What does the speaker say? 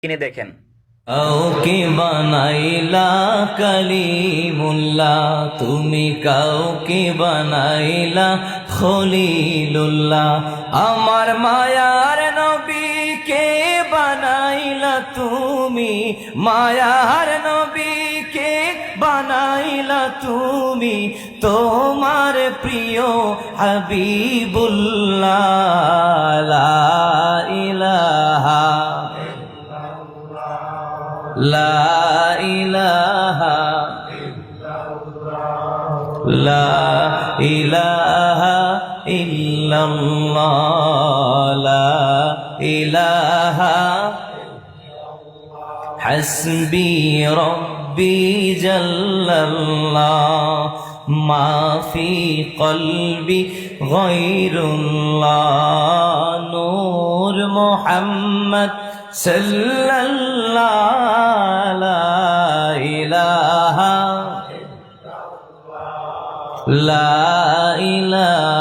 তিনি দেখেন। কাউকে বানাইলা কালিমুল্লাহ, তুমি কাউকে বানাইলা খলিলুল্লাহ। আমার মায়ার নবীকে বানাইলা তুমি, মায়ার নবীকে বানাইলা তুমি, তোমার প্রিয় হাবিবুল্লাহ। লা ইলাহা লা ইলাহা লা ইলাহা ইল্লাল্লাহ, লা ইলাহা হাসবি রব্বি জাল্লাল্লাহ, মা ফি কলবি গায়রুল্লাহ। নূর মুহাম্মদ সাল্লাল্লাহু লা ইলাহা লা ইলাহা